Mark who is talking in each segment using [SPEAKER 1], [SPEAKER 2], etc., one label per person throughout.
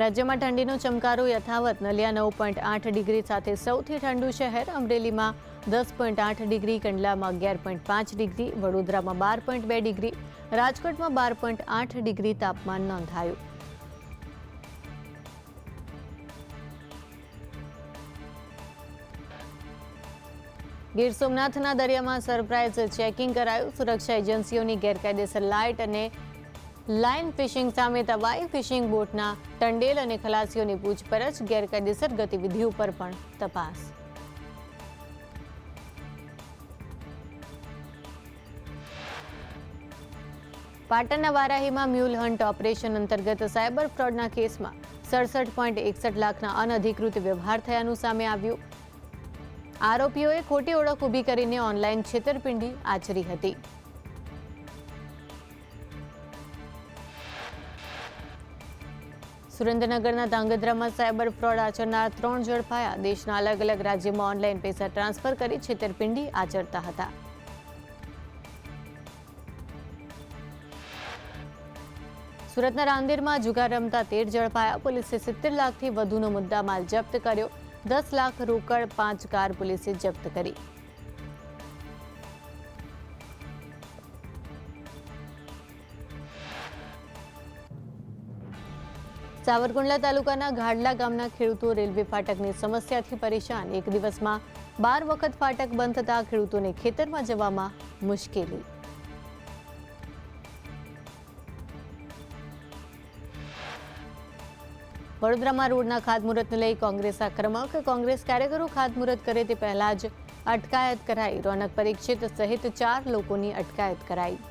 [SPEAKER 1] રાજ્યમાં ઠંડીનો ચમકારો યથાવત. નલિયા 9.8 ડિગ્રી સાથે સૌથી ઠંડુ શહેર. અમરેલીમાં 10.8 ડિગ્રી, કંડલામાં 11.5 ડિગ્રી, વડોદરામાં 12.2 ડિગ્રી, રાજકોટમાં 12.8 ડિગ્રી તાપમાન નોંધાયું. ગીર સોમનાથના દરિયામાં સરપ્રાઇઝ ચેકિંગ કરાયું. સુરક્ષા એજન્સીઓની ગેરકાયદેસર લાઇટ અને લાઇન ફિશિંગ સામે તવાઈ. ફિશિંગ બોટના ટંડેલ અને ખલાસીઓની પૂછપરછ. ગેરકાયદેસર ગતિવિધિ ઉપર પણ તપાસ. પાટણના વારાહીમાં મ્યુલ હન્ટ ઓપરેશન અંતર્ગત સાયબર ફ્રોડના કેસમાં 67.61 લાખના અનધિકૃત વ્યવહાર થયાનું સામે આવ્યું. આરોપીઓએ ખોટી ઓળખ ઊભી કરીને ઓનલાઈન છેતરપિંડી આચરી હતી. સુરેન્દ્રનગરના ધાંગધ્રામાં સાયબર ફ્રોડ આચરનાર 3 ઝડપાયા. દેશના અલગ અલગ રાજ્યોમાં ઓનલાઈન પૈસા ટ્રાન્સફર કરી છેતરપિંડી આચરતા હતા. સુરતના રાંદેરમાં જુગાર રમતા 13 ઝડપાયા. પોલીસે 70 લાખથી વધુનો મુદ્દામાલ જપ્ત કર્યો. 10 લાખ રોકડ, 5 કાર પોલીસે જપ્ત કરી. સાવરકુંડલા તાલુકાના ઘાડલા ગામના ખેડૂતો રેલવે ફાટકની સમસ્યાથી પરેશાન. એક દિવસમાં 12 વખત ફાટક બંધ થતા ખેડૂતોને ખેતરમાં જવામાં મુશ્કેલી. વડોદરામાં રોડના ખાતમુહૂર્તને લઈ કોંગ્રેસ આક્રમક. કોંગ્રેસ કાર્યકરો ખાતમુહૂર્ત કરે તે પહેલા જ અટકાયત કરાઈ. રોનક પરીક્ષિત સહિત 4 લોકોની અટકાયત કરાઈ.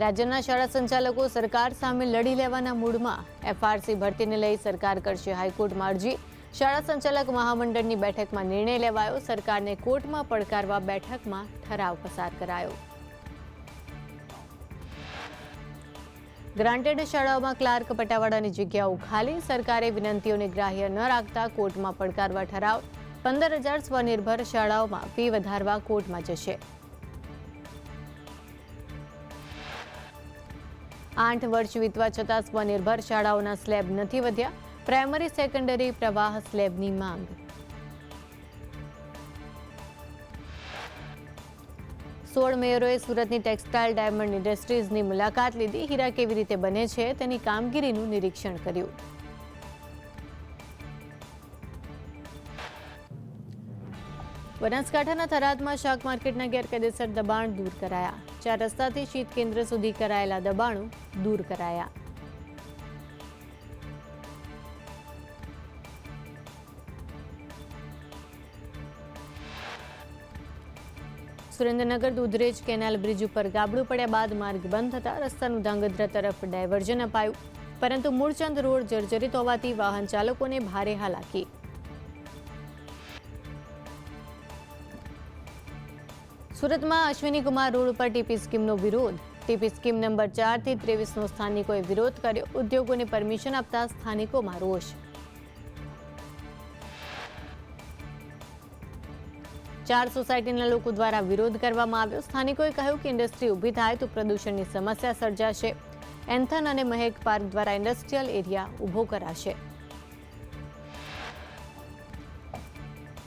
[SPEAKER 1] રાજ્યના શાળા સંચાલકો સરકાર સામે લડી લેવાના મૂડમાં. એફઆરસી ભરતીને લઈ સરકાર કરશે હાઈકોર્ટમાં અરજી. શાળા સંચાલક મહામંડળની બેઠકમાં નિર્ણય લેવાયો. સરકારને કોર્ટમાં પડકારવા બેઠકમાં ઠરાવ પસાર કરાયો. ગ્રાન્ટેડ શાળાઓમાં ક્લાર્ક પટાવાળાની જગ્યાઓ ખાલી. સરકારે વિનંતીઓને ગ્રાહ્ય ન રાખતા કોર્ટમાં પડકારવા ઠરાવ. 15,000 સ્વનિર્ભર શાળાઓમાં ફી વધારવા કોર્ટમાં જશે. 8 વર્ષ વીતવા છતાં સ્વનિર્ભર શાળાઓના સ્લેબ નથી વધ્યા. પ્રાઇમરી સેકન્ડરી પ્રવાહ સ્લેબની માંગ. સોળ મેયરોએ સુરતની ટેક્સટાઇલ ડાયમંડ ઇન્ડસ્ટ્રીઝની મુલાકાત લીધી. હીરા કેવી રીતે બને છે તેની કામગીરીનું નિરીક્ષણ કર્યું. બનાસકાંઠાના થરાદમાં શાક માર્કેટના ગેરકાયદેસર દબાણ દૂર કરાયા. 4 રસ્તાથી શીત કેન્દ્ર સુધી કરાયેલા દબાણો દૂર કરાયા. સુરેન્દ્રનગર દુધરેજ કેનાલ બ્રિજ ઉપર ગાબડું પડ્યા બાદ માર્ગ બંધ થતા રસ્તાનું ધાંગધ્રા તરફ ડાયવર્ઝન અપાયું. પરંતુ મૂળચંદ રોડ જર્જરિત હોવાથી વાહન ચાલકોને ભારે હાલાકી. સુરતમાં અશ્વિની કુમાર રોડ ઉપર ટીપી સ્કીમનો વિરોધ. ટીપી સ્કીમ નંબર 4 થી 23નો સ્થાનિકોએ વિરોધ કર્યો. ઉદ્યોગોને પરમિશન આપતા સ્થાનિકોમાં રોષ. 4 સોસાયટીના લોકો દ્વારા વિરોધ કરવામાં આવ્યો. સ્થાનિકોએ કહ્યું કે ઇન્ડસ્ટ્રી ઊભી થાય તો પ્રદૂષણની સમસ્યા સર્જાશે. એન્થન અને મહેક પાર્ક દ્વારા ઇન્ડસ્ટ્રીયલ એરિયા ઊભો કરાશે.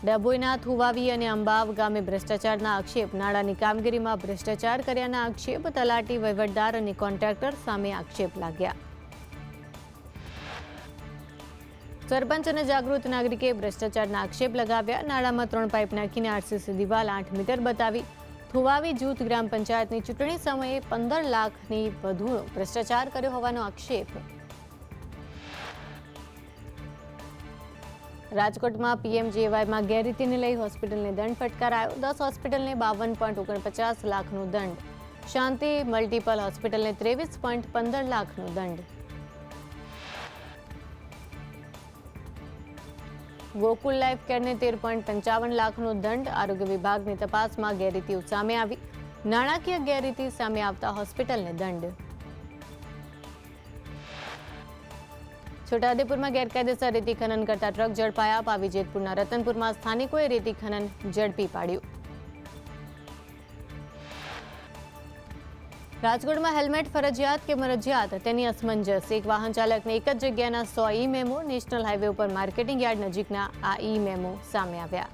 [SPEAKER 1] ડભોઈના થુવાવી અને અંબાવ ગામે ભ્રષ્ટાચારના આક્ષેપ. નાણાંની કામગીરીમાં ભ્રષ્ટાચાર કર્યાના આક્ષેપ. તલાટી, વહીવટદાર અને કોન્ટ્રાક્ટર સામે આક્ષેપ લાગ્યા. સરપંચ અને જાગૃત નાગરિકે ભ્રષ્ટાચારના આક્ષેપ લગાવ્યા. નાળામાં 3 પાઇપ નાખીને આરસીસી દિવાલ 8 મીટર બતાવી. થુવાવી જૂથ ગ્રામ પંચાયતની ચૂંટણી સમયે 15 લાખની વધુનો ભ્રષ્ટાચાર કર્યો હોવાનો આક્ષેપ. રાજકોટમાં પીએમજેવાયમાં ગેરરીતિને લઈ હોસ્પિટલને દંડ ફટકારાયો. 10 હોસ્પિટલને 52.49 લાખનો દંડ. શાંતિ મલ્ટીપલ હોસ્પિટલને 23.15 લાખનો દંડ. ગોકુલ લાઈફ કેરને 13.55 લાખનો દંડ. આરોગ્ય વિભાગની તપાસમાં ગેરરીતિઓ સામે આવી. નાણાકીય ગેરરીતિ સામે આવતા હોસ્પિટલને દંડ. છોટાઉદેપુરમાં ગેરકાયદેસર રેતી ખનન કરતા ટ્રક ઝડપાયા. પાવી જેતપુરના રતનપુરમાં સ્થાનિકોએ રેતી ખનન ઝડપી પાડ્યું. રાજકોટમાં હેલ્મેટ ફરજિયાત કે મરજિયાત તેની અસમંજસ. એક વાહન ચાલકને એક જ જગ્યાના 100 ઈ મેમો. નેશનલ હાઈવે ઉપર માર્કેટિંગ યાર્ડ નજીકના આ ઈ મેમો સામે આવ્યા.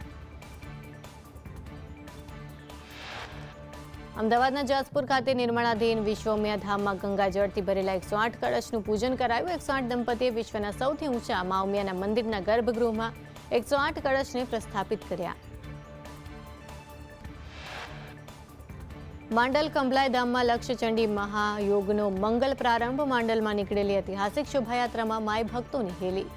[SPEAKER 1] અમદાવાદના જાસપુર ખાતે નિર્માણાધીન વિશ્વઉમિયા ધામમાં ગંગાજળથી ભરેલા 108 કળશનું પૂજન કરાયું. 108 દંપતીએ વિશ્વના સૌથી ઊંચા મા ઉમિયાના મંદિરના ગર્ભગૃહમાં 108 કળશને પ્રસ્થાપિત કર્યા. માંડલ કંભલાઈ ધામમાં લક્ષચંડી મહાયોગનો મંગલ પ્રારંભ. માંડલમાં નીકળેલી ઐતિહાસિક શોભાયાત્રામાં માય ભક્તોની હેલી.